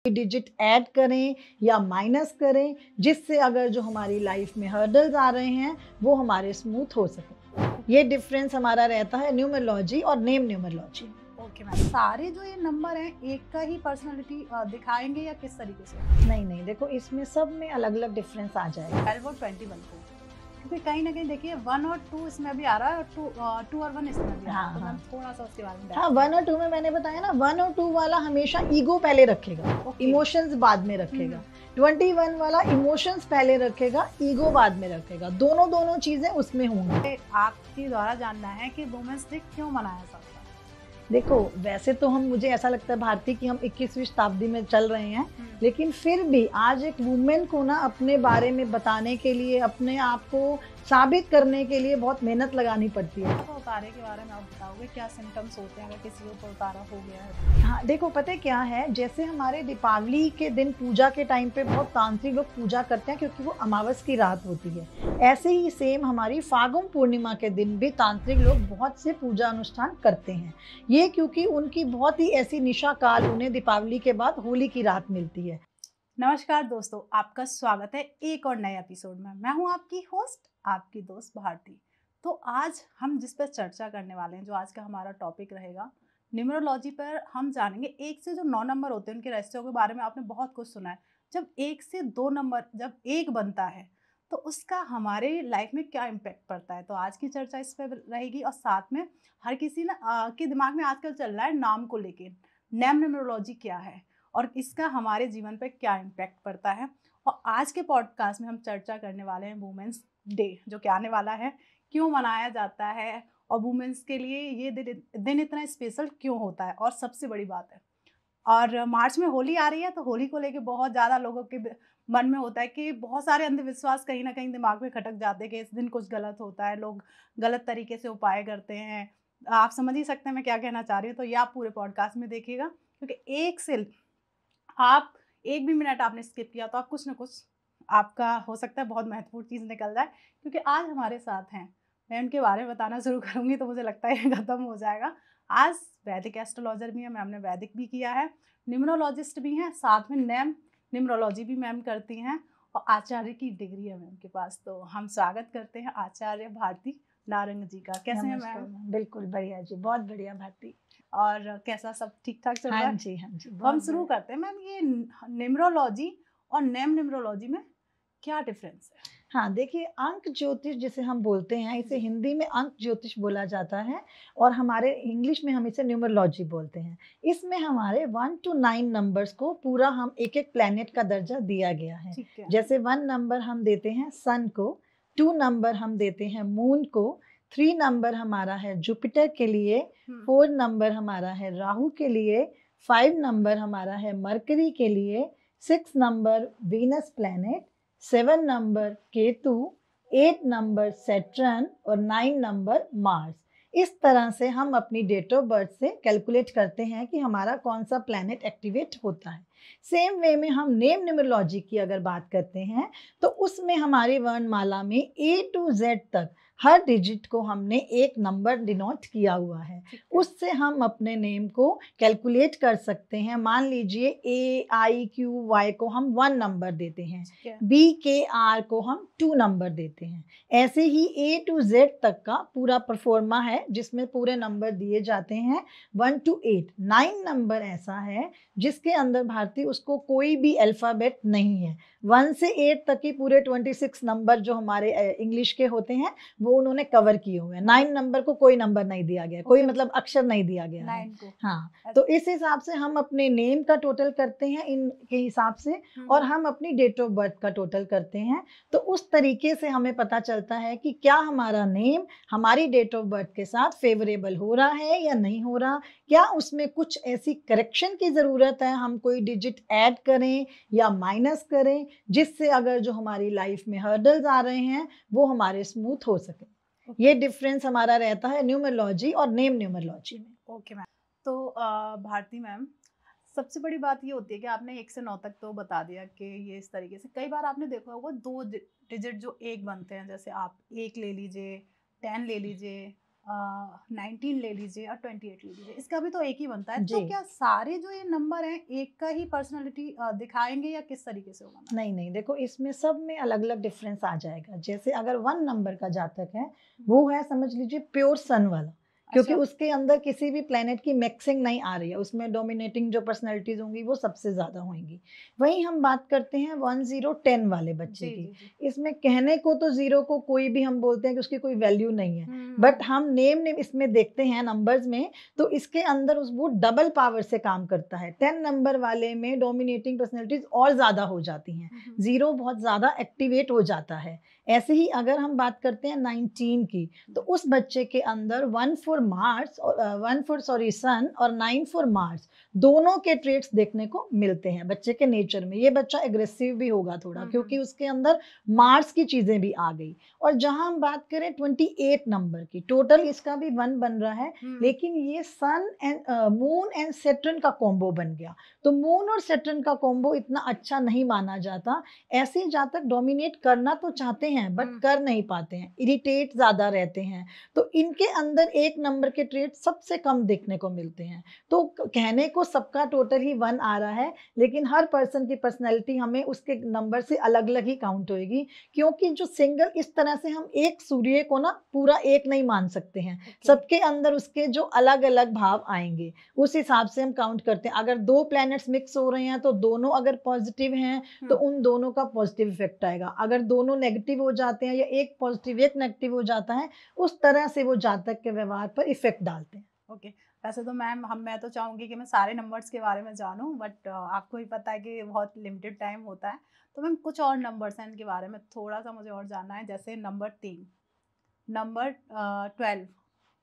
Digit add करें या minus करें, जिससे अगर जो हमारी लाइफ में हर्डल्स आ रहे हैं वो हमारे स्मूथ हो सके। ये डिफरेंस हमारा रहता है न्यूमरोलॉजी और नेम न्यूमरोलॉजी में। ओके मैम, सारे जो ये नंबर हैं एक का ही पर्सनालिटी दिखाएंगे या किस तरीके से? नहीं, देखो इसमें सब में अलग अलग डिफरेंस आ जाएगा। 12 और 21 को, क्योंकि कहीं ना कहीं देखिए 1 और 2 इसमें भी आ रहा है और 2 और 1 इसमें भी आ रहा है। तो मैम थोड़ा सा उसके बारे में हाँ, 1 और 2 में मैंने बताया ना, 1 और 2 वाला हमेशा ईगो पहले रखेगा, इमोशंस बाद में रखेगा। 21 वाला इमोशंस पहले रखेगा, ईगो बाद में रखेगा। दोनों चीजें उसमें होंगी। आपके द्वारा जानना है कि वुमेन्स डे क्यों मनाया जाता है? देखो, वैसे तो मुझे ऐसा लगता है भारती कि हम 21वीं शताब्दी में चल रहे हैं, लेकिन फिर भी आज एक वुमेन को ना अपने बारे में बताने के लिए, अपने आप को साबित करने के लिए बहुत मेहनत लगानी पड़ती है। तो उतारे के बारे में आप बताओगे, क्या सिम्टम्स होते हैं अगर किसी को उतारा हो गया है? हाँ, देखो पता है क्या है, जैसे हमारे दीपावली के दिन पूजा के टाइम पे बहुत तांत्रिक लोग पूजा करते हैं क्योंकि वो अमावस की रात होती है। ऐसे ही सेम हमारी फागुन पूर्णिमा के दिन भी तांत्रिक लोग बहुत से पूजा अनुष्ठान करते हैं। ये क्योंकि उनकी बहुत ही ऐसी निशा काल उन्हें दीपावली के बाद होली की रात मिलती है। नमस्कार दोस्तों, आपका स्वागत है एक और नए एपिसोड में। मैं हूं आपकी होस्ट, आपकी दोस्त भारती। तो आज हम जिस पर चर्चा करने वाले हैं, जो आज का हमारा टॉपिक रहेगा, न्यूमरोलॉजी पर हम जानेंगे 1 से जो 9 नंबर होते हैं उनके रेशियो के बारे में आपने बहुत कुछ सुना है। जब 1 से 2 नंबर जब 1 बनता है तो उसका हमारे लाइफ में क्या इम्पैक्ट पड़ता है, तो आज की चर्चा इस पर रहेगी। और साथ में हर किसी के दिमाग में आजकल चल रहा है नाम को लेके, नेम न्यूमरोलॉजी क्या है और इसका हमारे जीवन पर क्या इम्पैक्ट पड़ता है। और आज के पॉडकास्ट में हम चर्चा करने वाले हैं वुमेन्स डे, जो कि आने वाला है, क्यों मनाया जाता है और वुमेन्स के लिए ये दिन इतना स्पेशल क्यों होता है। और सबसे बड़ी बात है, और मार्च में होली आ रही है, तो होली को लेके बहुत ज़्यादा लोगों के मन में होता है कि बहुत सारे अंधविश्वास कहीं ना कहीं दिमाग में खटक जाते हैं कि इस दिन कुछ गलत होता है, लोग गलत तरीके से उपाय करते हैं। आप समझ ही सकते हैं मैं क्या कहना चाह रही हूँ। तो ये आप पूरे पॉडकास्ट में देखिएगा, क्योंकि आप एक भी मिनट आपने स्किप किया तो आप कुछ ना कुछ आपका हो सकता है बहुत महत्वपूर्ण चीज़ निकल जाए। क्योंकि आज हमारे साथ हैं, मैं उनके बारे में बताना शुरू करूँगी तो मुझे लगता है ये ख़त्म हो जाएगा। आज वैदिक एस्ट्रोलॉजर भी है, मैम ने वैदिक भी किया है, न्यूमरोलॉजिस्ट भी हैं, साथ में नेम न्यूमरोलॉजी भी मैम करती हैं और आचार्य की डिग्री है मैम के पास। तो हम स्वागत करते हैं आचार्य भारती नारंग जी का। कैसे हैं मैम? बिल्कुल बढ़िया जी, बहुत बढ़िया भारती। और कैसा सब ठीक ठाक चल रहा है? हाँ जी, हम शुरू करते हैं। मैम, ये न्यूमरोलॉजी और नेम न्यूमरोलॉजी में क्या डिफरेंस है? हाँ, देखिए, अंक ज्योतिष जिसे हम बोलते हैं, इसे हिंदी में अंक ज्योतिष बोला जाता है और हमारे इंग्लिश में हम इसे न्यूमरोलॉजी बोलते हैं। इसमें हमारे 1 to 9 नंबर्स को पूरा हम एक प्लैनेट का दर्जा दिया गया है। जैसे 1 नंबर हम देते हैं सन को, 2 नंबर हम देते हैं मून को, 3 नंबर हमारा है जुपिटर के लिए, 4 नंबर हमारा है राहु के लिए, 5 नंबर हमारा है मरकरी के लिए, 6 number Venus planet, 7 number Ketu, 8 number Saturn और 9 नंबर मार्स। इस तरह से हम अपनी डेट ऑफ बर्थ से कैलकुलेट करते हैं कि हमारा कौन सा प्लैनेट एक्टिवेट होता है। सेम वे में हम नेम न्यूमरोलॉजी की अगर बात करते हैं तो उसमें हमारी वर्णमाला में A to Z तक हर डिजिट को हमने एक नंबर डिनोट किया हुआ है। उससे हम अपने नेम को कैलकुलेट कर सकते हैं। मान लीजिए AIQY को हम 1 नंबर देते हैं, BKR को हम 2 नंबर देते हैं। ऐसे ही A to Z तक का पूरा परफॉर्मा है जिसमें पूरे नंबर दिए जाते हैं 1 to 8। 9 नंबर ऐसा है जिसके अंदर भारती उसको कोई भी अल्फ़ाबेट नहीं है। 1 से 8 तक की पूरे 26 नंबर जो हमारे इंग्लिश के होते हैं वो उन्होंने कवर किए हुए हैं। 9 नंबर को कोई नंबर नहीं दिया गया, कोई मतलब अक्षर नहीं दिया गया है। हाँ, तो इस हिसाब से हम अपने नेम का टोटल करते हैं इनके हिसाब से, और हम अपनी डेट ऑफ बर्थ का टोटल करते हैं। तो उस तरीके से हमें पता चलता है कि क्या हमारा नेम हमारी डेट ऑफ बर्थ के साथ फेवरेबल हो रहा है या नहीं हो रहा, क्या उसमें कुछ ऐसी करेक्शन की ज़रूरत है, हम कोई डिजिट ऐड करें या माइनस करें, जिससे अगर जो हमारी लाइफ में हर्डल्स आ रहे हैं वो हमारे स्मूथ हो सके। ये डिफरेंस हमारा रहता है न्यूमरोलॉजी और नेम न्यूमरोलॉजी में। ओके मैम, तो भारती मैम, सबसे बड़ी बात ये होती है कि आपने 1 से 9 तक तो बता दिया कि ये इस तरीके से। कई बार आपने देखा होगा 2 डिजिट जो एक बनते हैं, जैसे आप 1 ले लीजिए, 10 ले लीजिए, 19 ले लीजिए और 28 ले लीजिए, इसका भी तो एक ही बनता है। तो जी। क्या सारे जो ये नंबर हैं एक का ही पर्सनालिटी दिखाएंगे या किस तरीके से होगा मैम? नहीं, नहीं, देखो इसमें सब में अलग-अलग डिफरेंस आ जाएगा। जैसे अगर 1 नंबर का जातक है, वो है समझ लीजिए प्योर सन वाला, क्योंकि अच्छा। उसके अंदर किसी भी प्लैनेट की मिक्सिंग नहीं आ रही है, उसमें डोमिनेटिंग जो पर्सनैलिटीज़ होंगी वो सबसे ज़्यादा होंगी। वहीं हम बात करते हैं 1, 0, 10 वाले बच्चे जी की। जी जी। इसमें कहने को तो 0 को कोई भी हम बोलते हैं कि उसकी कोई वैल्यू नहीं है, हम्म। बट हम नेम इसमें देखते हैं नंबर्स में, तो इसके अंदर उस वो डबल पावर से काम करता है। 10 नंबर वाले में डोमिनेटिंग पर्सनैलिटीज़ और ज़्यादा हो जाती हैं। हम्म। 0 बहुत ज़्यादा एक्टिवेट हो जाता है। ऐसे ही अगर हम बात करते हैं 19 की, तो उस बच्चे के अंदर 1 फॉर मार्स और 1 फॉर सॉरी सन और 9 फॉर मार्स, दोनों के ट्रेट्स देखने को मिलते हैं बच्चे के नेचर में। ये बच्चा एग्रेसिव भी होगा थोड़ा, क्योंकि उसके अंदर मार्स की चीज़ें भी आ गई। और जहाँ हम बात करें 28 नंबर की, टोटल इसका भी 1 बन रहा है, लेकिन ये सन एंड मून एंड सैटर्न का कॉम्बो बन गया। तो मून और सैटर्न का कॉम्बो इतना अच्छा नहीं माना जाता। ऐसे जातक डोमिनेट करना तो चाहते हैं बट कर नहीं पाते हैं, इरिटेट ज़्यादा रहते हैं। तो इनके अंदर 1 नंबर के ट्रेट सबसे कम देखने को मिलते हैं। तो कहने को सबका टोटल ही 1 आ रहा है, लेकिन हर पर्सन की पर्सनैलिटी हमें उसके नंबर से अलग-अलग ही काउंट होएगी, क्योंकि जो सिंगल इस तरह से हम एक सूर्य को ना पूरा एक नहीं मान सकते हैं। सबके अंदर उसके जो अलग-अलग भाव आएँगे, उस हिसाब से हम काउंट करते हैं। अगर 2 प्लैनेट्स मिक्स हो रहे हैं तो दोनों अगर पॉजिटिव हैं, तो उन दोनों का पॉजिटिव इफेक्ट आएगा। अगर दोनों नेगेटिव हो जाते हैं या एक पॉजिटिव एक नेगेटिव हो जाता है, उस तरह से वो जातक के व्यवहार पर इफेक्ट डालते हैं। ओके। वैसे तो मैम मैं तो चाहूँगी कि मैं सारे नंबर्स के बारे में जानूँ, बट आपको ही पता है कि बहुत लिमिटेड टाइम होता है। तो मैम कुछ और नंबर्स हैं इनके बारे में थोड़ा सा मुझे और जानना है। जैसे नंबर 3, नंबर 12,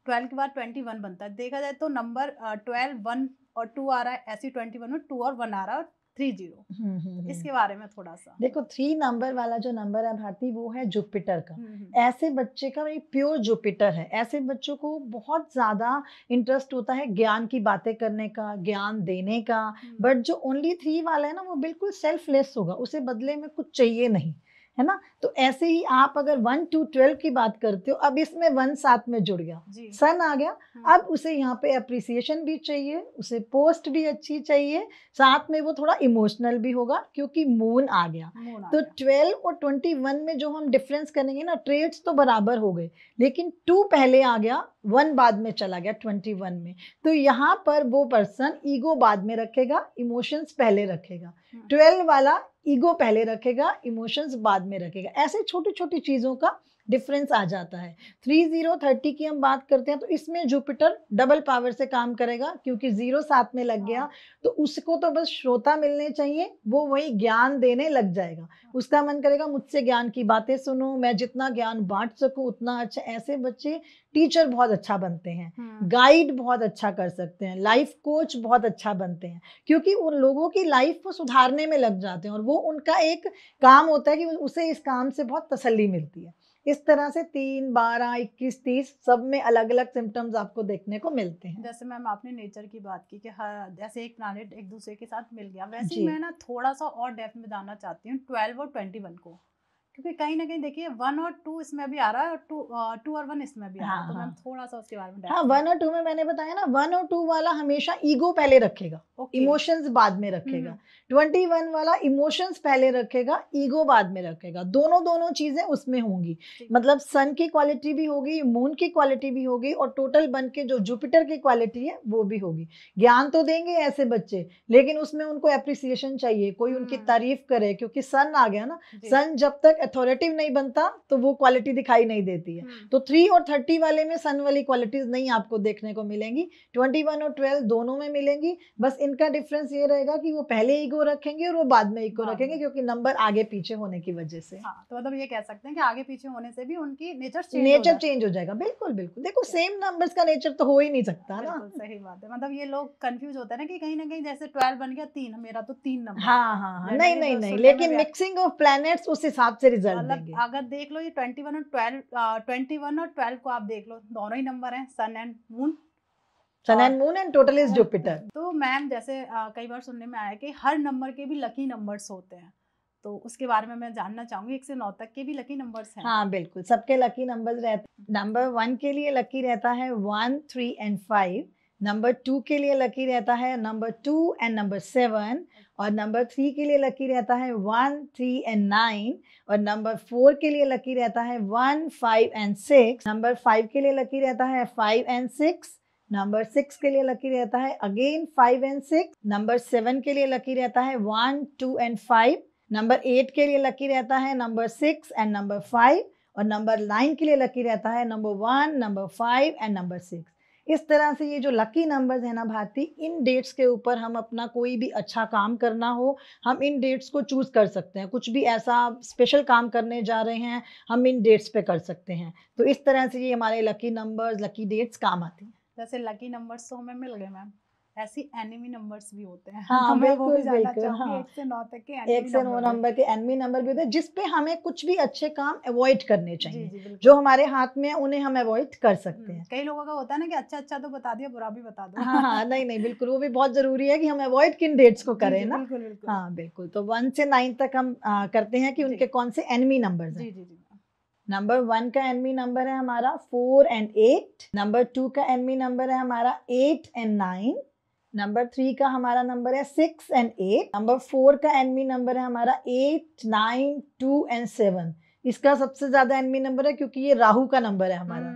12 के बाद 21 बनता है। देखा जाए तो नंबर 12, 1 और 2 आ रहा है, ऐसे ही 21 में 2 और 1 आ रहा है और 3 0। तो इसके बारे में थोड़ा सा देखो 3 नंबर वाला जो नंबर है भारती, वो है जुपिटर का। ऐसे बच्चे का वही प्योर जुपिटर है। ऐसे बच्चों को बहुत ज़्यादा इंटरेस्ट होता है ज्ञान की बातें करने का, ज्ञान देने का, बट जो ओनली 3 वाला है ना, वो बिल्कुल सेल्फलेस होगा, उसे बदले में कुछ चाहिए नहीं, है ना? तो ऐसे ही आप अगर 1 to 12 की बात करते हो, अब इसमें 1 साथ में जुड़ गया, सन आ गया, अब उसे यहाँ पे अप्रिसिएशन भी चाहिए, उसे पोस्ट भी अच्छी चाहिए, साथ में वो थोड़ा इमोशनल भी होगा क्योंकि मून आ गया। तो 12 और 21 में जो हम डिफरेंस करेंगे ना, ट्रेड्स तो बराबर हो गए, लेकिन 2 पहले आ गया, 1 बाद में चला गया 21 में। तो यहाँ पर वो पर्सन ईगो बाद में रखेगा, इमोशंस पहले रखेगा। 12 वाला ईगो पहले रखेगा, इमोशंस बाद में रखेगा। ऐसे छोटी-छोटी चीज़ों का डिफरेंस आ जाता है। 30-30 की हम बात करते हैं, तो इसमें जुपिटर डबल पावर से काम करेगा, क्योंकि 0 साथ में लग गया, तो उसको तो बस श्रोता मिलने चाहिए, वो वही ज्ञान देने लग जाएगा। उसका मन करेगा मुझसे ज्ञान की बातें सुनो, मैं जितना ज्ञान बाँट सकूँ उतना अच्छा। ऐसे बच्चे टीचर बहुत अच्छा बनते हैं, गाइड बहुत अच्छा कर सकते हैं, लाइफ कोच बहुत अच्छा बनते हैं, क्योंकि उन लोगों की लाइफ को सुधारने में लग जाते हैं, और वो उनका एक काम होता है कि उसे इस काम से बहुत तसल्ली मिलती है। इस तरह से 3, 12, 21, 30 सब में अलग-अलग सिम्पटम्स आपको देखने को मिलते हैं। जैसे मैम आपने नेचर की बात की कि हर जैसे एक प्लैनेट एक दूसरे के साथ मिल गया, वैसे ही जी। मैं ना थोड़ा सा और डेप्थ में जानना चाहती हूँ 12 और 21 को, क्योंकि कहीं ना कहीं देखिए 1 और 2 इसमें भी आ रहा है और 2 और 1 इसमें भी आ रहा है। तो मैम थोड़ा सा उसके बारे में हाँ, 1 और 2 में मैंने बताया ना, 1 और 2 वाला हमेशा ईगो पहले रखेगा, इमोशंस बाद में रखेगा। 21 वाला इमोशंस पहले रखेगा, ईगो बाद में रखेगा। दोनों चीजें उसमें होंगी, मतलब सन की क्वालिटी भी होगी, मून की क्वालिटी भी होगी, और टोटल बन के जो जुपिटर की क्वालिटी है वो भी होगी। ज्ञान तो देंगे ऐसे बच्चे, लेकिन उसमें उनको एप्रिसिएशन चाहिए, कोई उनकी तारीफ करे, क्योंकि सन आ गया ना, सन जब तक अथॉरिटिव नहीं बनता तो वो क्वालिटी दिखाई नहीं देती है। तो 3 और 30 वाले में सन वाली क्वालिटीज नहीं आपको देखने को मिलेंगी, 21 और 12 दोनों में मिलेंगी। बस इनका डिफरेंस ये रहेगा कि वो पहले ईगो रखेंगे और वो बाद में ईगो रखेंगे, क्योंकि नंबर आगे पीछे होने की वजह से। हाँ, तो मतलब ये कह सकते हैं कि आगे पीछे होने से भी उनकी नेचर चेंज हो जाएगा। बिल्कुल बिल्कुल, देखो सेम नंबर्स का नेचर तो हो ही नहीं सकता ना। बिल्कुल सही बात है। मतलब ये लोग कंफ्यूज होते हैं ना कि कहीं ना कहीं जैसे 12 बन गया 3, मेरा तो 3 नंबर। हाँ, नहीं, लेकिन मिक्सिंग ऑफ प्लैनेट्स उस हिसाब से रिजल्ट देंगे। अगर देख लो ये 21 और 12 को आप देख लो, दोनों ही नंबर हैं, sun and moon. Sun and moon and total is Jupiter. तो मैम जैसे कई बार सुनने में आया कि हर नंबर के भी लकी नंबर्स होते हैं, तो उसके बारे में मैं जानना चाहूंगी। 1 से 9 तक के भी लकी नंबर्स हैं? हाँ बिल्कुल, सबके लकी नंबर्स रहते हैं। नंबर 1 के लिए लकी रहता है 1, 3 एंड 5। नंबर 2 के लिए लकी रहता है नंबर 2 एंड नंबर 7। और नंबर 3 के लिए लकी रहता है 1, 3 एंड 9। और नंबर 4 के लिए लकी रहता है 1, 5 एंड 6। नंबर 5 के लिए लकी रहता है 5 एंड 6। नंबर 6 के लिए लकी रहता है अगेन 5 एंड 6। नंबर 7 के लिए लकी रहता है 1, 2 एंड 5। नंबर 8 के लिए लकी रहता है नंबर 6 एंड नंबर 5। और नंबर 9 के लिए लकी रहता है नंबर 1, नंबर 5 एंड नंबर 6। इस तरह से ये जो लकी नंबर्स है ना भारती, इन डेट्स के ऊपर हम अपना कोई भी अच्छा काम करना हो, हम इन डेट्स को चूज कर सकते हैं। कुछ भी ऐसा स्पेशल काम करने जा रहे हैं, हम इन डेट्स पे कर सकते हैं। तो इस तरह से ये हमारे लकी नंबर्स, लकी डेट्स काम आती हैं। जैसे लकी नंबर्स तो हमें मिल गए मैम, ऐसी एनिमी नंबर्स भी होते हैं। हाँ तो मैं वो भी बिल्कुल जानना बिल्कुल। चाहूंगी। हाँ 1 से 9 तक के 1 एनिमी से 9 नंबर के एनिमी नंबर भी होते हैं, जिसपे हमें कुछ भी अच्छे काम अवॉइड करने जी चाहिए। जी बिल्कुल। जो हमारे हाथ में है उन्हें हम अवॉइड कर सकते हैं। कई लोगों का होता है ना कि अच्छा अच्छा तो बता दिया, बुरा भी बता दो। हाँ हाँ, नहीं नहीं बिल्कुल, वो भी बहुत जरूरी है कि हम अवॉइड किन डेट्स को जी, करें जी, ना। बिल्कुल बिल्कुल। हाँ बिल्कुल, तो 1 से 9 तक हम करते हैं कि जी। उनके कौन से एनिमी नंबर्स जी हैं। जी जी नंबर 1 का एनिमी नंबर है हमारा 4 एंड 8। नंबर 2 का एनिमी नंबर है हमारा 8 एंड 9। नंबर 3 का हमारा नंबर है 6 एंड 8। नंबर 4 का एनिमी नंबर है हमारा 8, 9, 2 एंड 7। इसका सबसे ज्यादा एनिमी नंबर है क्योंकि ये राहु का नंबर है हमारा।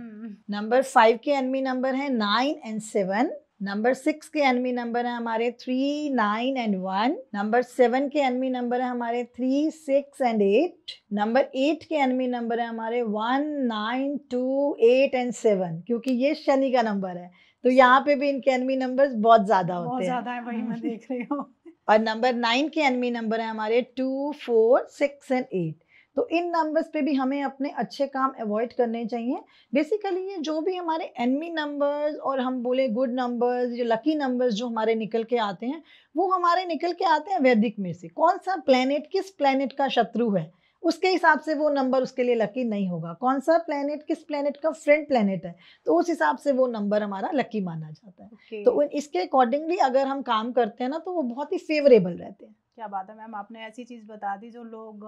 नंबर 5 के एनिमी नंबर है 9 एंड 7। नंबर 6 के एनिमी नंबर है हमारे 3, 9 एंड 1। नंबर 7 के एनिमी नंबर है हमारे 3, 6 एंड 8। नंबर 8 के एनिमी नंबर है हमारे 1, 9, 2, 8 एंड 7, क्योंकि ये शनि का नंबर है। तो यहाँ पे भी इनके एनिमी नंबर्स बहुत ज्यादा होते हैं। बहुत ज्यादा है, वही मैं देख रही हूँ। और नंबर 9 के एनिमी नंबर है हमारे 2, 4, 6 एंड 8। तो इन नंबर्स पे भी हमें अपने अच्छे काम अवॉइड करने चाहिए। बेसिकली ये जो भी हमारे एनिमी नंबर्स और हम बोले गुड नंबर्स, जो लकी नंबर्स जो हमारे निकल के आते हैं, वो हमारे निकल के आते हैं वैदिक में से। कौन सा प्लेनेट किस प्लेनेट का शत्रु है, उसके हिसाब से वो नंबर उसके लिए लकी नहीं होगा। कौन सा प्लेनेट किस प्लेनेट का फ्रेंड प्लेनेट है, तो उस हिसाब से वो नंबर हमारा लकी माना जाता है। तो इसके अकॉर्डिंगली अगर हम काम करते हैं ना, तो वो बहुत ही फेवरेबल रहते हैं। क्या बात है मैम, आपने ऐसी चीज बता दी जो लोग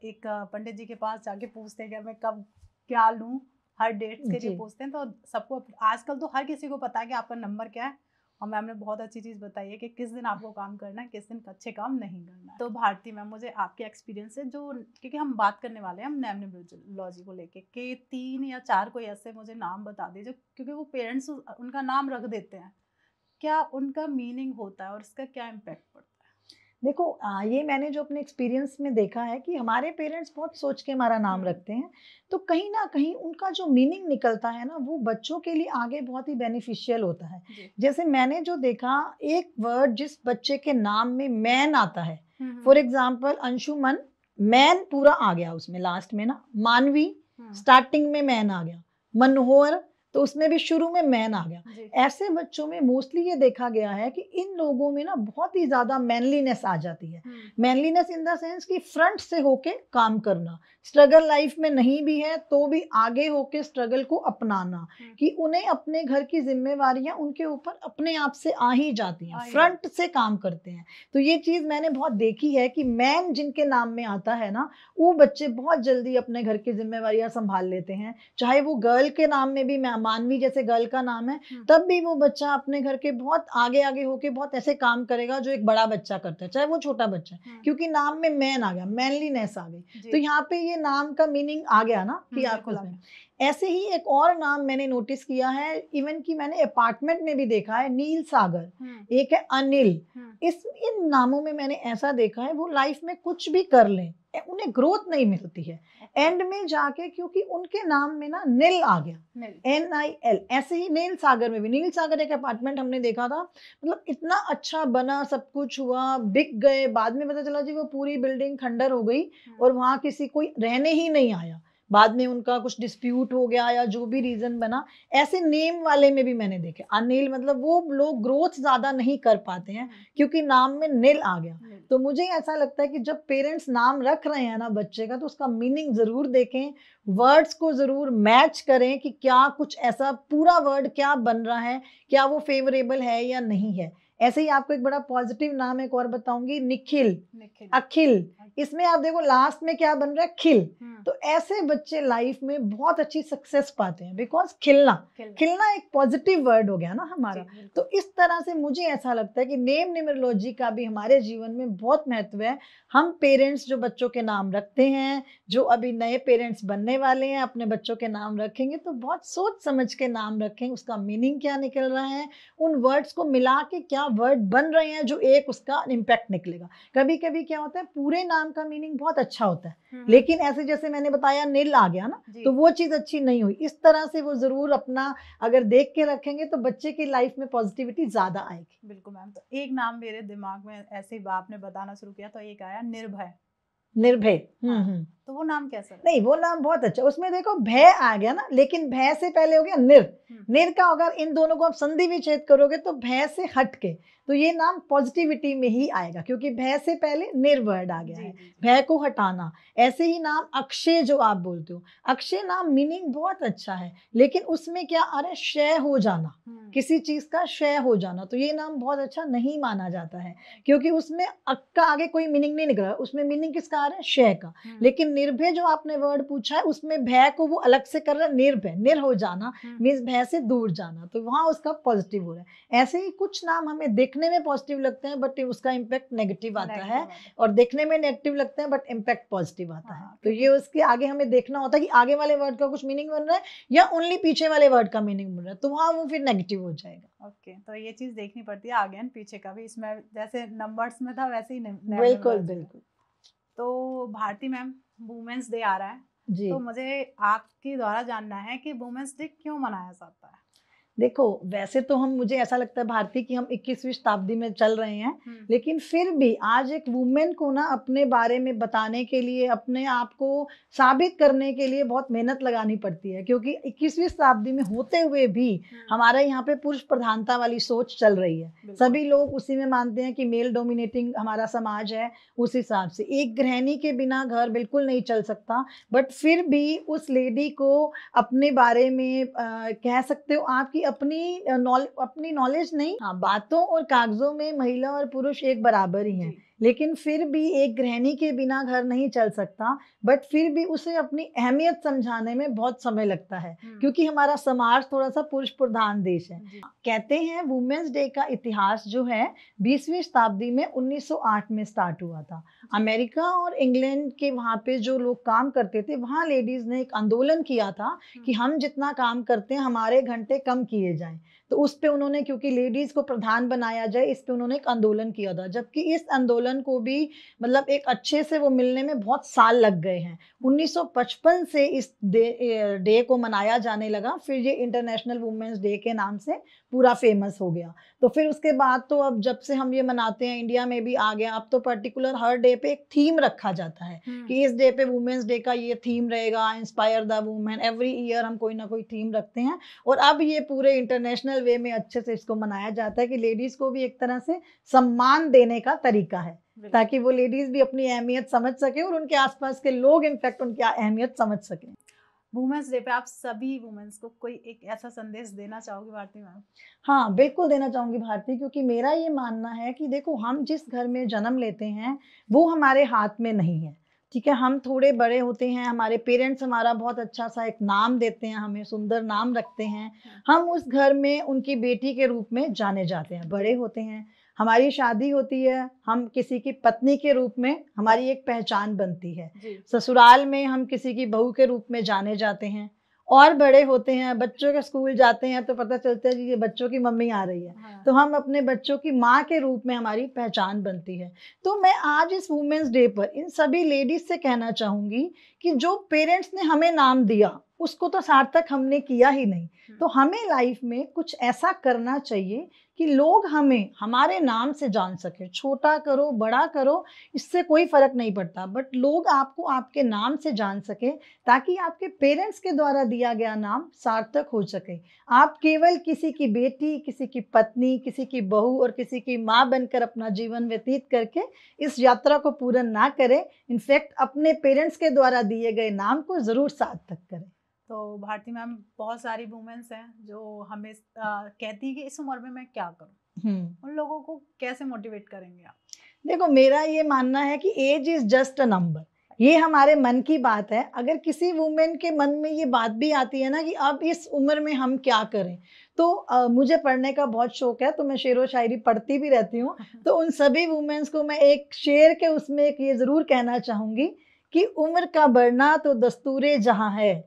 एक पंडित जी के पास जाके पूछते हैं कि मैं कब क्या लूं, हर डेट्स के लिए पूछते हैं। तो सबको आजकल तो हर किसी को पता है कि आपका नंबर क्या है। और मैम ने बहुत अच्छी चीज़ बताई है कि किस दिन आपको काम करना है, किस दिन अच्छे काम नहीं करना है। तो भारती मैम, मुझे आपके एक्सपीरियंस से जो, क्योंकि हम बात करने वाले हैं हम न्यूमरोलॉजी को लेके, कि 3 या 4 कोई ऐसे मुझे नाम बता दीजिए, क्योंकि वो पेरेंट्स उनका नाम रख देते हैं, क्या उनका मीनिंग होता है और इसका क्या इम्पैक्ट पड़ता है? देखो ये मैंने जो अपने एक्सपीरियंस में देखा है कि हमारे पेरेंट्स बहुत सोच के हमारा नाम रखते हैं, तो कहीं ना कहीं उनका जो मीनिंग निकलता है ना, वो बच्चों के लिए आगे बहुत ही बेनिफिशियल होता है। जैसे मैंने जो देखा, एक वर्ड जिस बच्चे के नाम में मैन आता है, फॉर एग्जाम्पल अंशुमन, मैन पूरा आ गया उसमें लास्ट में ना। मानवी स्टार्टिंग में मैन आ गया। मनोहर तो उसमें भी शुरू में मैन आ गया। ऐसे बच्चों में मोस्टली ये देखा गया है कि इन लोगों में ना बहुत ही ज्यादा मैनलीनेस आ जाती है। मैनलीनेस इन द सेंस कि फ्रंट से होके काम करना, स्ट्रगल लाइफ में नहीं भी है तो भी आगे होके स्ट्रगल को अपनाना, कि उन्हें अपने घर की जिम्मेवारियां उनके ऊपर अपने आप से आ ही जाती हैं, फ्रंट से काम करते हैं। तो ये चीज मैंने बहुत देखी है कि मैन जिनके नाम में आता है ना, वो बच्चे बहुत जल्दी अपने घर की जिम्मेवारियां संभाल लेते हैं। चाहे वो गर्ल के नाम में भी, मानवी जैसे गर्ल का नाम है, तब भी वो बच्चा अपने घर के बहुत आगे आगे होके बहुत ऐसे काम करेगा जो एक बड़ा बच्चा करता है, चाहे वो छोटा बच्चा है, क्योंकि नाम में मैन आ गया, मैनलीनेस आ गई। तो यहाँ पे ये नाम का मीनिंग आ गया ना कि आपको। ऐसे ही एक और नाम मैंने नोटिस किया है, इवन कि मैंने अपार्टमेंट में भी देखा है, नील सागर, एक है अनिल। इन नामों में मैंने ऐसा देखा है, वो लाइफ में कुछ भी कर लें, उन्हें ग्रोथ नहीं मिलती है एंड में जाके, क्योंकि उनके नाम में ना नील आ गया, NIL। ऐसे ही नील सागर में भी, नील सागर एक अपार्टमेंट हमने देखा था, मतलब इतना अच्छा बना, सब कुछ हुआ, बिक गए, बाद में पता चला जी वो पूरी बिल्डिंग खंडर हो गई और वहां किसी कोई रहने ही नहीं आया। बाद में उनका कुछ डिस्प्यूट हो गया या जो भी रीजन बना। ऐसे नेम वाले में भी मैंने देखे अनिल, मतलब वो लोग ग्रोथ ज्यादा नहीं कर पाते हैं क्योंकि नाम में नील आ गया। तो मुझे ऐसा लगता है कि जब पेरेंट्स नाम रख रहे हैं ना बच्चे का, तो उसका मीनिंग जरूर देखें, वर्ड्स को जरूर मैच करें कि क्या कुछ ऐसा पूरा वर्ड क्या बन रहा है, क्या वो फेवरेबल है या नहीं है। ऐसे ही आपको एक बड़ा पॉजिटिव नाम एक और बताऊंगी, निखिल, निखिल, अखिल। इसमें आप देखो लास्ट में क्या बन रहा है, खिल। हम्म, तो ऐसे बच्चे लाइफ में बहुत अच्छी सक्सेस पाते हैं, बिकॉज खिलना खिलना एक पॉजिटिव वर्ड हो गया ना हमारा। जी, बिल्कुल। तो इस तरह से मुझे ऐसा लगता है कि नेम न्यूमरोलॉजी का भी हमारे जीवन में बहुत महत्व है। हम पेरेंट्स जो बच्चों के नाम रखते हैं, जो अभी नए पेरेंट्स बनने वाले हैं, अपने बच्चों के नाम रखेंगे तो बहुत सोच समझ के नाम रखें, उसका मीनिंग क्या निकल रहा है, उन वर्ड्स को मिला के क्या वर्ड बन रहे हैं जो एक उसका इम्पैक्ट निकलेगा। कभी कभी क्या होता है, पूरे नाम का मीनिंग बहुत अच्छा होता है, लेकिन ऐसे जैसे मैंने बताया नील आ गया ना, तो वो चीज अच्छी नहीं हुई। इस तरह से वो जरूर अपना अगर देख के रखेंगे तो बच्चे की लाइफ में पॉजिटिविटी ज्यादा आएगी। बिल्कुल मैम। तो एक नाम मेरे दिमाग में ऐसे ही आपने बताना शुरू किया तो एक आया निर्भय। निर्भय। हाँ, तो वो नाम कैसा है? नहीं, वो नाम बहुत अच्छा, उसमें देखो भय आ गया ना, लेकिन भय से पहले हो गया निर। निर का अगर इन दोनों को आप संधि विच्छेद करोगे तो भय से हट के, तो ये नाम पॉजिटिविटी में ही आएगा, क्योंकि भय से पहले निर्वर्ड आ गया है, भय को हटाना। ऐसे ही नाम अक्षय जो आप बोलते हो, अक्षय नाम मीनिंग बहुत अच्छा है, लेकिन उसमें क्या आ रहा है, क्षय हो जाना, किसी चीज का क्षय हो जाना। तो ये नाम बहुत अच्छा नहीं माना जाता है, क्योंकि उसमें अक का आगे कोई मीनिंग नहीं निकल रहा, उसमें मीनिंग किसका आ रहा है, क्षय का। लेकिन निर्भय जो आपने वर्ड पूछा है, उसमें भय को वो अलग से कर रहा है, निर्भय, निर हो जाना मीन्स भय से दूर जाना, तो वहां उसका पॉजिटिव हो रहा है। ऐसे ही कुछ नाम हमें देखने में पॉजिटिव लगते हैं बट उसका इम्पैक्ट नेगेटिव आता है, और देखने में नेगेटिव लगते हैं बट इम्पैक्ट पॉजिटिव आता है। तो ये उसके आगे हमें देखना होता है कि आगे वाले वर्ड का कुछ मीनिंग बन रहा है या ओनली पीछे वाले वर्ड का मीनिंग बन रहा है, तो वहां वो फिर नेगेटिव हो जाएगा। ओके, तो ये चीज देखनी पड़ती है आगे एंड पीछे का भी, इसमें जैसे नंबर्स में था वैसे ही बिल्कुल बिल्कुल। तो भारती मैम, वुमेन्स डे आ रहा है जी। तो मुझे आपके द्वारा जानना है कि वुमेन्स डे क्यों मनाया जाता है? देखो, वैसे तो मुझे ऐसा लगता है भारती कि हम 21वीं शताब्दी में चल रहे हैं, लेकिन फिर भी आज एक वुमेन को ना अपने बारे में बताने के लिए, अपने आप को साबित करने के लिए बहुत मेहनत लगानी पड़ती है, क्योंकि 21वीं शताब्दी में होते हुए भी हमारे यहाँ पे पुरुष प्रधानता वाली सोच चल रही है। सभी लोग उसी में मानते हैं कि मेल डोमिनेटिंग हमारा समाज है, उस हिसाब से एक गृहिणी के बिना घर बिल्कुल नहीं चल सकता। बट फिर भी उस लेडी को अपने बारे में कह सकते हो आपकी अपनी नॉलेज नहीं, हाँ, बातों और कागजों में महिला और पुरुष एक बराबर ही हैं, लेकिन फिर भी एक गृहिणी के बिना घर नहीं चल सकता। बट फिर भी उसे अपनी अहमियत समझाने में बहुत समय लगता है, क्योंकि हमारा समाज थोड़ा सा पुरुष प्रधान देश है। कहते हैं वुमेन्स डे का इतिहास जो है 20वीं शताब्दी में 1908 में स्टार्ट हुआ था। अमेरिका और इंग्लैंड के वहाँ पे जो लोग काम करते थे, वहाँ लेडीज ने एक आंदोलन किया था कि हम जितना काम करते हैं हमारे घंटे कम किए जाएं। तो उस पे उन्होंने, क्योंकि लेडीज को प्रधान बनाया जाए, इस पे उन्होंने एक आंदोलन किया था। जबकि इस आंदोलन को भी मतलब एक अच्छे से वो मिलने में बहुत साल लग गए हैं। 1955 से इस डे को मनाया जाने लगा, फिर ये इंटरनेशनल वुमेन्स डे के नाम से पूरा फेमस हो गया। तो फिर उसके बाद तो अब जब से हम ये मनाते हैं, इंडिया में भी आ गया। अब तो पर्टिकुलर हर डे पे एक थीम रखा जाता है कि इस डे पे वुमेन्स डे का ये थीम रहेगा, inspire the women. Every year हम कोई ना कोई थीम रखते हैं, और अब ये पूरे इंटरनेशनल वे में अच्छे से इसको मनाया जाता है कि लेडीज को भी एक तरह से सम्मान देने का तरीका है, ताकि वो लेडीज भी अपनी अहमियत समझ सके और उनके आसपास के लोग इनफैक्ट उनकी अहमियत समझ सकें। वुमेन्स डे पे आप सभी वुमेन्स को कोई एक ऐसा संदेश देना चाहोगे भारती मैम? हाँ, बिल्कुल देना चाहूंगी भारती, क्योंकि मेरा ये मानना है कि देखो, हम जिस घर में जन्म लेते हैं वो हमारे हाथ में नहीं है, ठीक है। हम थोड़े बड़े होते हैं, हमारे पेरेंट्स हमारा बहुत अच्छा सा एक नाम देते हैं, हमें सुंदर नाम रखते हैं। हम उस घर में उनकी बेटी के रूप में जाने जाते हैं, बड़े होते हैं, हमारी शादी होती है, हम किसी की पत्नी के रूप में हमारी एक पहचान बनती है। ससुराल में हम किसी की बहू के रूप में जाने जाते हैं, और बड़े होते हैं, बच्चों के स्कूल जाते हैं तो पता चलता है कि ये बच्चों की मम्मी आ रही है। तो हम अपने बच्चों की माँ के रूप में हमारी पहचान बनती है। तो मैं आज इस वुमेन्स डे पर इन सभी लेडीज से कहना चाहूंगी कि जो पेरेंट्स ने हमें नाम दिया उसको तो सार्थक हमने किया ही नहीं, तो हमें लाइफ में कुछ ऐसा करना चाहिए कि लोग हमें हमारे नाम से जान सके। छोटा करो बड़ा करो, इससे कोई फर्क नहीं पड़ता, बट लोग आपको आपके नाम से जान सके, ताकि आपके पेरेंट्स के द्वारा दिया गया नाम सार्थक हो सके। आप केवल किसी की बेटी, किसी की पत्नी, किसी की बहू और किसी की माँ बनकर अपना जीवन व्यतीत करके इस यात्रा को पूर्ण ना करें, इनफैक्ट अपने पेरेंट्स के द्वारा दिए गए नाम को जरूर सार्थक करें। तो भारती मैम, बहुत सारी वुमेन्स हैं जो हमें कहती है कि इस उम्र में मैं क्या करूं, उन लोगों को कैसे मोटिवेट करेंगे आप? देखो, मेरा ये मानना है कि age is just a number. ये हमारे मन की बात है। अगर किसी वुमेन के मन में ये बात भी आती है ना कि अब इस उम्र में हम क्या करें, तो मुझे पढ़ने का बहुत शौक है, तो मैं शेर व शायरी पढ़ती भी रहती हूँ। तो उन सभी वुमेन्स को मैं एक शेर के उसमें एक ये ज़रूर कहना चाहूँगी कि उम्र का बढ़ना तो दस्तूरे जहाँ है,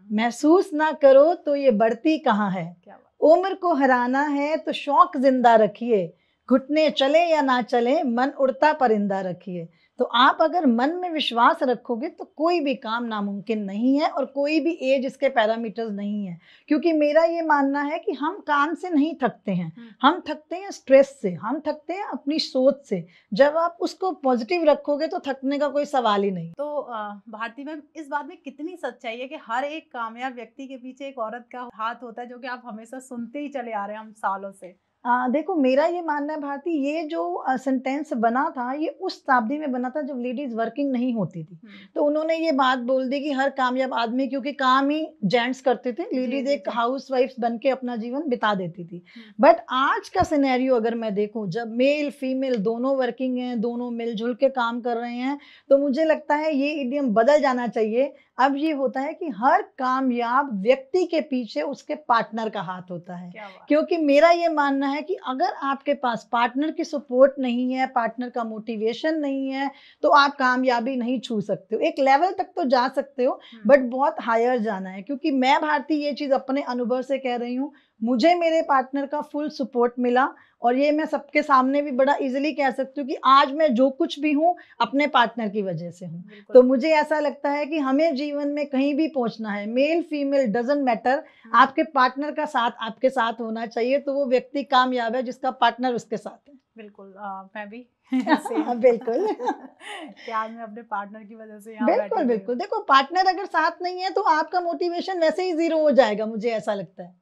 महसूस ना करो तो ये बढ़ती कहाँ है। क्या बात। उम्र को हराना है तो शौक जिंदा रखिए, घुटने चले या ना चले मन उड़ता परिंदा रखिए। तो आप अगर मन में विश्वास रखोगे तो कोई भी काम नामुमकिन नहीं है, और कोई भी एज इसके पैरामीटर्स नहीं है। क्योंकि मेरा ये मानना है कि हम काम से नहीं थकते हैं, हम थकते हैं स्ट्रेस से, हम थकते हैं अपनी सोच से। जब आप उसको पॉजिटिव रखोगे तो थकने का कोई सवाल ही नहीं। तो भारती मैम, इस बात में कितनी सच्चाई है कि हर एक कामयाब व्यक्ति के पीछे एक औरत का हाथ होता है, जो कि आप हमेशा सुनते ही चले आ रहे हैं हम सालों से? देखो, मेरा ये मानना है भारती, ये जो सेंटेंस बना था ये उस शताब्दी में बना था जब लेडीज वर्किंग नहीं होती थी। तो उन्होंने ये बात बोल दी कि हर कामयाब आदमी, क्योंकि काम ही जेंट्स करते थे, लेडीज एक हाउस वाइफ बन के अपना जीवन बिता देती थी। बट आज का सिनेरियो अगर मैं देखूं, जब मेल फीमेल दोनों वर्किंग हैं, दोनों मिलजुल के काम कर रहे हैं, तो मुझे लगता है ये इडियम बदल जाना चाहिए। अब ये होता है कि हर कामयाब व्यक्ति के पीछे उसके पार्टनर का हाथ होता है। क्योंकि मेरा ये मानना है कि अगर आपके पास पार्टनर की सपोर्ट नहीं है, पार्टनर का मोटिवेशन नहीं है, तो आप कामयाबी नहीं छू सकते हो। एक लेवल तक तो जा सकते हो, बट बहुत हायर जाना है। क्योंकि मैं भारती ये चीज़ अपने अनुभव से कह रही हूँ, मुझे मेरे पार्टनर का फुल सपोर्ट मिला, और ये मैं सबके सामने भी बड़ा इजीली कह सकती हूँ कि आज मैं जो कुछ भी हूँ अपने पार्टनर की वजह से हूँ। तो मुझे ऐसा लगता है कि हमें जीवन में कहीं भी पहुंचना है, मेल फीमेल डजंट मैटर, आपके पार्टनर का साथ आपके साथ होना चाहिए, तो वो व्यक्ति कामयाब है जिसका पार्टनर उसके साथ है। बिल्कुल, मैं भी बिल्कुल कि आज मैं अपने पार्टनर की वजह से यहाँ बिल्कुल बिल्कुल। देखो, पार्टनर अगर साथ नहीं है तो आपका मोटिवेशन वैसे ही जीरो हो जाएगा, मुझे ऐसा लगता है।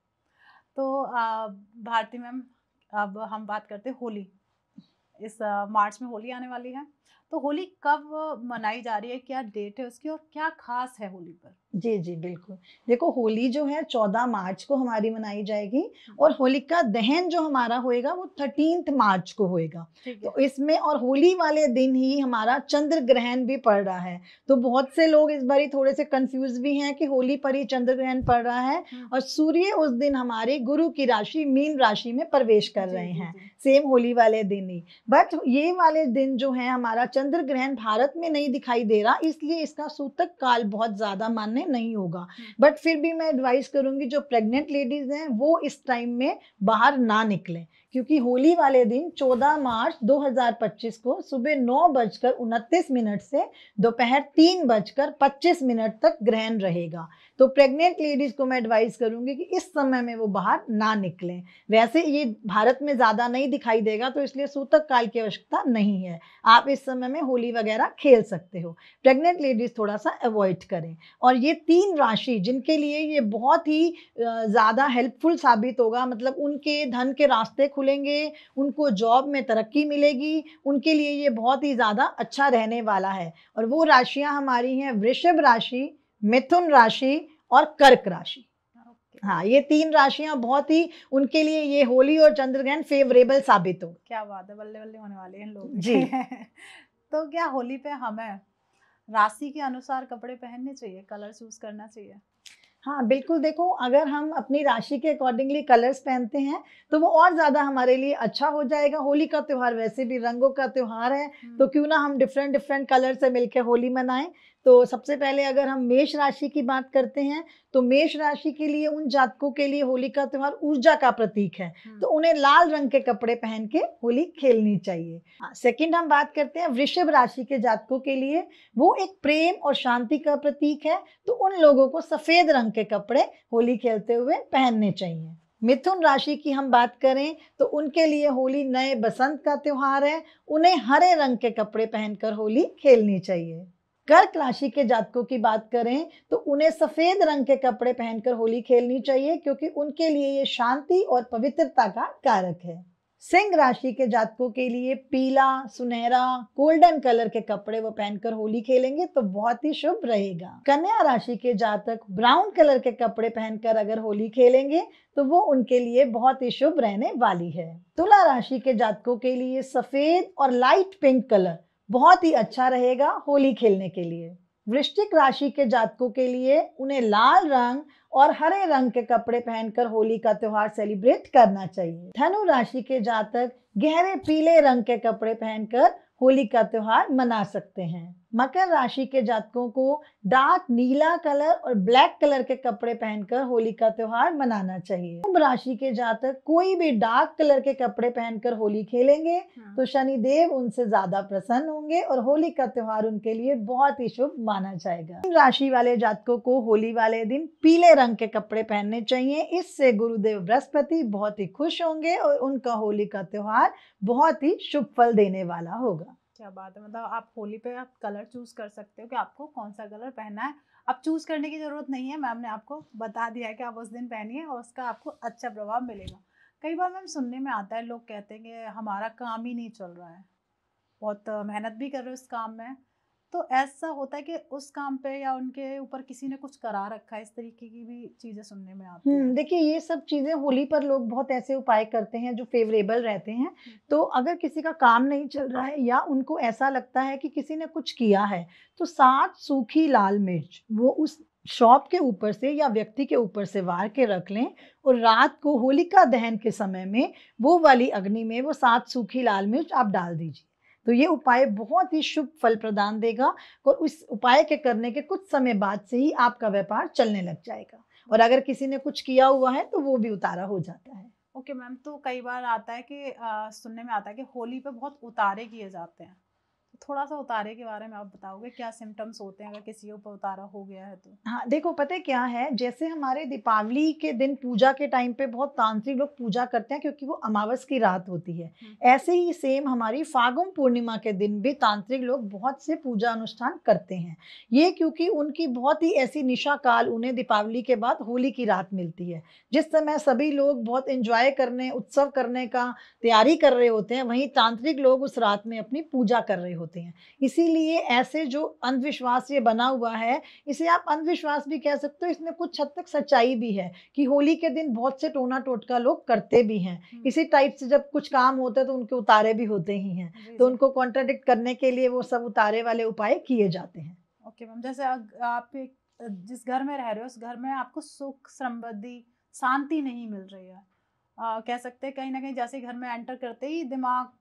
तो भारती मैम, अब हम बात करते हैं होली। इस मार्च में होली आने वाली है, तो होली कब मनाई जा रही है, क्या डेट है उसकी, और क्या खास है होली पर? जी जी बिल्कुल। देखो, होली जो है 14 मार्च को हमारी मनाई जाएगी, और होलिका दहन जो हमारा होएगा वो 13 मार्च को होएगा। तो इसमें, और होली वाले दिन ही हमारा चंद्र ग्रहण भी पड़ रहा है। तो बहुत से लोग इस बारी थोड़े से कंफ्यूज भी हैं कि होली पर ही चंद्र ग्रहण पड़ रहा है, और सूर्य उस दिन हमारी गुरु की राशि मीन राशि में प्रवेश कर रहे हैं, सेम होली वाले दिन ही। बट ये वाले दिन जो है हमारा चंद्र ग्रहण भारत में नहीं दिखाई दे रहा, इसलिए इसका सूतक काल बहुत ज्यादा मान्य नहीं होगा। बट फिर भी मैं एडवाइस करूंगी जो प्रेग्नेंट लेडीज हैं वो इस टाइम में बाहर ना निकलें, क्योंकि होली वाले दिन 14 मार्च 2025 को सुबह 9:29 से दोपहर 3:25 तक ग्रहण रहेगा। तो प्रेग्नेंट लेडीज को मैं एडवाइस करूंगी कि इस समय में वो बाहर ना निकलें। वैसे ये भारत में ज्यादा नहीं दिखाई देगा, तो इसलिए सूतक काल की आवश्यकता नहीं है। आप इस समय में होली वगैरह खेल सकते हो। प्रेग्नेंट लेडीज थोड़ा सा अवॉइड करें। और ये 3 राशि जिनके लिए ये बहुत ही ज़्यादा हेल्पफुल साबित होगा, मतलब उनके धन के रास्ते खुलेंगे, उनको जॉब में तरक्की मिलेगी, उनके लिए ये बहुत ही ज़्यादा अच्छा रहने वाला है। और वो राशियां हमारी हैं वृषभ राशि, मिथुन राशि और कर्क राशि। हाँ, ये 3 राशियां बहुत ही, उनके लिए ये होली और चंद्र ग्रहण फेवरेबल साबित हो। क्या बात है, बल्ले बल्ले होने वाले हैं लोग जी तो क्या होली पे हमें राशि के अनुसार कपड़े पहनने चाहिए, कलर चूज करना चाहिए? हाँ बिल्कुल। देखो, अगर हम अपनी राशि के अकॉर्डिंगली कलर्स पहनते हैं तो वो और ज़्यादा हमारे लिए अच्छा हो जाएगा। होली का त्यौहार वैसे भी रंगों का त्यौहार है, तो क्यों ना हम डिफरेंट डिफरेंट कलर से मिलकर होली मनाएं। तो सबसे पहले अगर हम मेष राशि की बात करते हैं, तो मेष राशि के लिए, उन जातकों के लिए होली का त्यौहार ऊर्जा का प्रतीक है, तो उन्हें लाल रंग के कपड़े पहन के होली खेलनी चाहिए। सेकंड हम बात करते हैं वृषभ राशि के जातकों के लिए, वो एक प्रेम और शांति का प्रतीक है, तो उन लोगों को सफेद रंग के कपड़े होली खेलते हुए पहनने चाहिए। मिथुन राशि की हम बात करें तो उनके लिए होली नए बसंत का त्यौहार है, उन्हें हरे रंग के कपड़े पहनकर होली खेलनी चाहिए। कर्क राशि के जातकों की बात करें तो उन्हें सफेद रंग के कपड़े पहनकर होली खेलनी चाहिए, क्योंकि उनके लिए ये शांति और पवित्रता का कारक है। सिंह राशि के जातकों के लिए पीला, सुनहरा, गोल्डन कलर के कपड़े वो पहनकर होली खेलेंगे तो बहुत ही शुभ रहेगा। कन्या राशि के जातक ब्राउन कलर के कपड़े पहनकर अगर होली खेलेंगे तो वो उनके लिए बहुत ही शुभ रहने वाली है। तुला राशि के जातकों के लिए सफेद और लाइट पिंक कलर बहुत ही अच्छा रहेगा होली खेलने के लिए। वृश्चिक राशि के जातकों के लिए उन्हें लाल रंग और हरे रंग के कपड़े पहनकर होली का त्योहार सेलिब्रेट करना चाहिए। धनु राशि के जातक गहरे पीले रंग के कपड़े पहनकर होली का त्योहार मना सकते हैं। मकर राशि के जातकों को डार्क नीला कलर और ब्लैक कलर के कपड़े पहनकर होली का त्योहार मनाना चाहिए। कुंभ राशि के जातक कोई भी डार्क कलर के कपड़े पहनकर होली खेलेंगे तो शनि देव उनसे ज्यादा प्रसन्न होंगे और होली का त्योहार उनके लिए बहुत ही शुभ माना जाएगा। इन राशि वाले जातकों को होली वाले दिन पीले रंग के कपड़े पहनने चाहिए। इससे गुरुदेव बृहस्पति बहुत ही खुश होंगे और उनका होली का त्योहार बहुत ही शुभ फल देने वाला होगा। क्या बात है, मतलब आप होली पे आप कलर चूज कर सकते हो कि आपको कौन सा कलर पहनना है। अब चूज करने की जरूरत नहीं है, मैम ने आपको बता दिया है कि आप उस दिन पहनिए और उसका आपको अच्छा प्रभाव मिलेगा। कई बार मैम सुनने में आता है, लोग कहते हैं कि हमारा काम ही नहीं चल रहा है, बहुत मेहनत भी कर रहे हो इस काम में, तो ऐसा होता है कि उस काम पे या उनके ऊपर किसी ने कुछ करा रखा है, इस तरीके की भी चीजें सुनने में आती हैं। देखिए ये सब चीजें होली पर लोग बहुत ऐसे उपाय करते हैं जो फेवरेबल रहते हैं। तो अगर किसी का काम नहीं चल रहा है या उनको ऐसा लगता है कि किसी ने कुछ किया है तो 7 सूखी लाल मिर्च वो उस शॉप के ऊपर से या व्यक्ति के ऊपर से वार के रख लें और रात को होलिका दहन के समय में वो वाली अग्नि में वो 7 सूखी लाल मिर्च आप डाल दीजिए। तो ये उपाय बहुत ही शुभ फल प्रदान देगा और उस उपाय के करने के कुछ समय बाद से ही आपका व्यापार चलने लग जाएगा। और अगर किसी ने कुछ किया हुआ है तो वो भी उतारा हो जाता है। ओके मैम, तो कई बार आता है कि सुनने में आता है कि होली पे बहुत उतारे किए जाते हैं, तो थोड़ा सा उतारे के बारे में आप बताओगे, क्या सिम्टम्स होते हैं अगर किसी के ऊपर उतारा हो गया है तो? हाँ देखो पता है क्या है, जैसे हमारे दीपावली के दिन पूजा के टाइम पे बहुत तांत्रिक लोग पूजा करते हैं क्योंकि वो अमावस की रात होती है। ऐसे ही सेम हमारी फागुन पूर्णिमा के दिन भी तांत्रिक लोग बहुत से पूजा अनुष्ठान करते हैं। ये क्योंकि उनकी बहुत ही ऐसी निशा काल उन्हें दीपावली के बाद होली की रात मिलती है, जिस समय सभी लोग बहुत एंजॉय करने उत्सव करने का तैयारी कर रहे होते हैं, वहीं तांत्रिक लोग उस रात में अपनी पूजा कर रहे होते हैं। इसीलिए ऐसे जो अंधविश्वास ये बना हुआ है, इसे आप अंधविश्वास भी कह सकते हो, इसमें कुछ हद तक सच्चाई भी है कि होली के दिन बहुत से टोना टोटका लोग करते भी हैं। इसी टाइप से जब कुछ काम होता है तो उनके उतारे भी होते ही हैं, तो उनको कॉन्ट्राडिक्ट करने के लिए वो सब उतारे वाले उपाय किए जाते हैं। ओके मैम, जैसे आप जिस घर में रह रहे हो उस घर में आपको सुख समृद्धि शांति नहीं मिल रही है, कह सकते हैं कहीं ना कहीं जैसे घर में एंटर करते ही दिमाग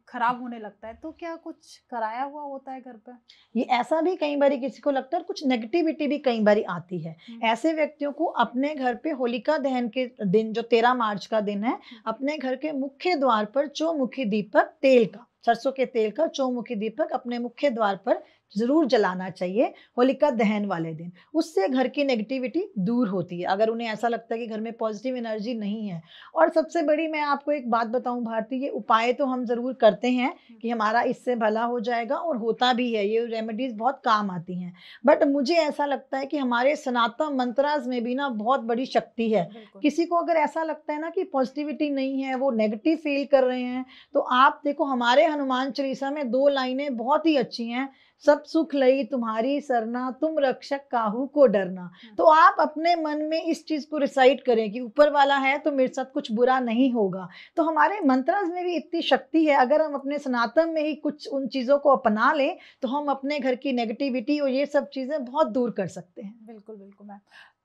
खराब होने लगता है, तो क्या कुछ कराया हुआ होता है घर पे? ये ऐसा भी कई बारी किसी को लगता है, कुछ नेगेटिविटी भी कई बारी आती है। ऐसे व्यक्तियों को अपने घर पे होलिका दहन के दिन जो 13 मार्च का दिन है, अपने घर के मुख्य द्वार पर चौमुखी दीपक तेल का, सरसों के तेल का चौमुखी दीपक अपने मुख्य द्वार पर जरूर जलाना चाहिए होलिका दहन वाले दिन। उससे घर की नेगेटिविटी दूर होती है, अगर उन्हें ऐसा लगता है कि घर में पॉजिटिव एनर्जी नहीं है। और सबसे बड़ी मैं आपको एक बात बताऊं भारती, ये उपाय तो हम जरूर करते हैं कि हमारा इससे भला हो जाएगा और होता भी है, ये रेमेडीज बहुत काम आती हैं। बट मुझे ऐसा लगता है कि हमारे सनातन मंत्रास में भी ना बहुत बड़ी शक्ति है। किसी को अगर ऐसा लगता है ना कि पॉजिटिविटी नहीं है, वो नेगेटिव फील कर रहे हैं, तो आप देखो हमारे हनुमान चालीसा में 2 लाइनें बहुत ही अच्छी हैं, सब सुख लई तुम्हारी सरना, तुम रक्षक काहू को डरना। तो आप अपने मन में इस चीज को रिसाइट करें कि ऊपर वाला है तो मेरे साथ कुछ बुरा नहीं होगा। तो हमारे मंत्रास में भी इतनी शक्ति है, अगर हम अपने सनातन में ही कुछ उन चीजों को अपना लें तो हम अपने घर की नेगेटिविटी और ये सब चीजें बहुत दूर कर सकते हैं। बिल्कुल बिल्कुल मैम।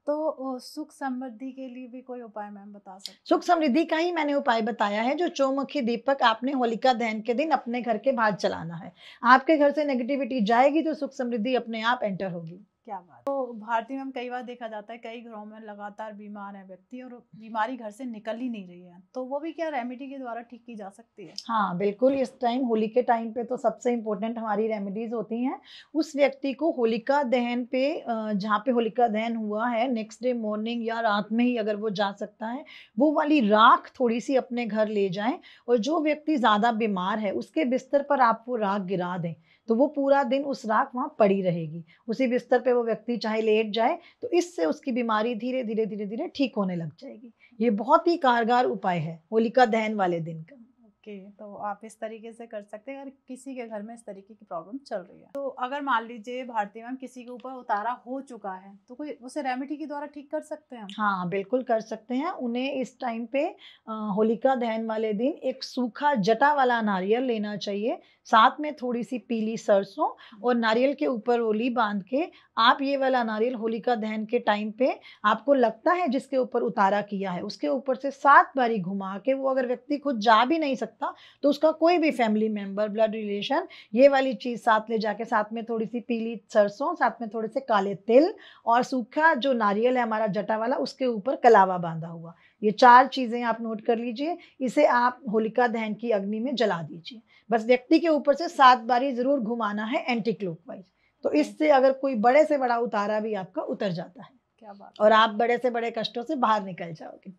तो सुख समृद्धि के लिए भी कोई उपाय मैम बता सकते हैं? सुख समृद्धि का ही मैंने उपाय बताया है, जो चौमुखी दीपक आपने होलिका दहन के दिन अपने घर के बाहर जलाना है। आपके घर से नेगेटिविटी जाएगी तो सुख समृद्धि अपने आप एंटर होगी। क्या बात। तो भारतीय में कई बार देखा जाता है कई घरों में लगातार बीमार है व्यक्ति और बीमारी घर से निकल ही नहीं रही है, तो वो भी क्या रेमेडी के द्वारा ठीक की जा सकती है? हाँ बिल्कुल, इस टाइम होली के टाइम पे तो सबसे इम्पोर्टेंट हमारी रेमेडीज होती हैं। उस व्यक्ति को होलिका दहन पे जहाँ पे होलिका दहन हुआ है नेक्स्ट डे मॉर्निंग या रात में ही अगर वो जा सकता है, वो वाली राख थोड़ी सी अपने घर ले जाएं और जो व्यक्ति ज़्यादा बीमार है उसके बिस्तर पर आप वो राख गिरा दें, तो वो पूरा दिन उस राख वहाँ पड़ी रहेगी। उसी बिस्तर पे वो व्यक्ति चाहे लेट जाए तो इससे उसकी बीमारी धीरे धीरे धीरे धीरे ठीक होने लग जाएगी। ये बहुत ही कारगर उपाय है होलिका दहन वाले दिन का। ओके, तो आप इस तरीके से कर सकते हैं अगर किसी के घर में इस तरीके की प्रॉब्लम चल रही है। तो अगर मान लीजिए भारती मैम किसी के ऊपर उतारा हो चुका है तो कोई उसे रेमेडी के द्वारा ठीक कर सकते हैं हम? हाँ, बिल्कुल कर सकते हैं। उन्हें इस टाइम पे होलिका दहन वाले दिन एक सूखा जटा वाला नारियल लेना चाहिए, साथ में थोड़ी-सी पीली सरसों और नारियल के ऊपर ओली बाँध के आप ये वाला नारियल होलिका दहन के टाइम पे आपको लगता है जिसके ऊपर उतारा किया है, उसके ऊपर से 7 बारी घुमा के वो अगर व्यक्ति खुद जा भी नहीं सकता, तो उसका कोई भी फैमिली मेंबर, ब्लड रिलेशन ये वाली चीज़ साथ ले जाके साथ में थोड़ी-सी पीली सरसों, साथ में थोड़े से काले तिल और सूखा जो नारियल है हमारा जटा वाला उसके ऊपर कलावा बाँधा हुआ। ये 4 चीज़ें आप नोट कर लीजिए, इसे आप होलिका दहन की अग्नि में जला दीजिए। बस व्यक्ति के ऊपर से 7 बारी ज़रूर घुमाना है एंटी क्लॉकवाइज़। तो इससे अगर कोई बड़े से बड़ा उतारा भी आपका उतर जाता है क्या बात और आप बड़े से बड़े कष्टों से बाहर निकल जाओगे।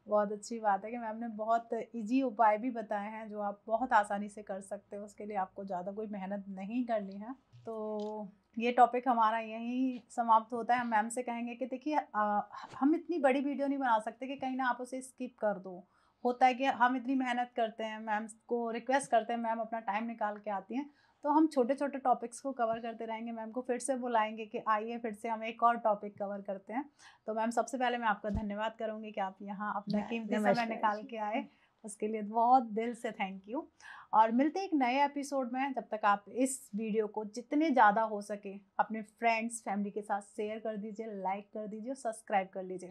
बहुत अच्छी बात है कि मैम ने बहुत इजी उपाय भी बताए हैं जो आप बहुत आसानी से कर सकते हो, उसके लिए आपको ज़्यादा कोई मेहनत नहीं करनी है। तो ये टॉपिक हमारा यहीं समाप्त होता है। हम मैम से कहेंगे कि देखिए हम इतनी बड़ी वीडियो नहीं बना सकते कि कहीं ना आप उसे स्किप कर दो। होता है कि हम इतनी मेहनत करते हैं, मैम को रिक्वेस्ट करते हैं, मैम अपना टाइम निकाल के आती हैं, तो हम छोटे छोटे टॉपिक्स को कवर करते रहेंगे। मैम को फिर से बुलाएंगे कि आइए फिर से हम एक और टॉपिक कवर करते हैं। तो मैम सबसे पहले मैं आपका धन्यवाद करूँगी कि आप यहाँ अपना कीमती समय निकाल के आए, उसके लिए बहुत दिल से थैंक यू। और मिलते हैं एक नए एपिसोड में। जब तक आप इस वीडियो को जितने ज़्यादा हो सके अपने फ्रेंड्स फैमिली के साथ शेयर कर दीजिए, लाइक कर दीजिए और सब्सक्राइब कर लीजिए।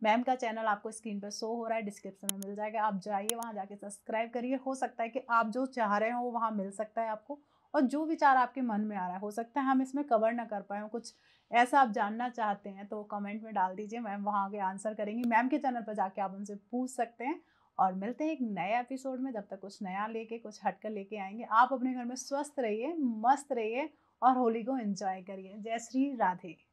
मैम का चैनल आपको स्क्रीन पर शो हो रहा है, डिस्क्रिप्शन में मिल जाएगा, आप जाइए वहाँ जाके सब्सक्राइब करिए। हो सकता है कि आप जो चाह रहे हो वो वहाँ मिल सकता है आपको, और जो विचार आपके मन में आ रहा है हो सकता है हम इसमें कवर ना कर पाए, कुछ ऐसा आप जानना चाहते हैं तो कमेंट में डाल दीजिए, मैम वहाँ आगे आंसर करेंगी। मैम के चैनल पर जाके आप उनसे पूछ सकते हैं। और मिलते हैं एक नए एपिसोड में, जब तक कुछ नया लेके कुछ हटकर लेके आएंगे। आप अपने घर में स्वस्थ रहिए, मस्त रहिए और होली को एंजॉय करिए। जय श्री राधे।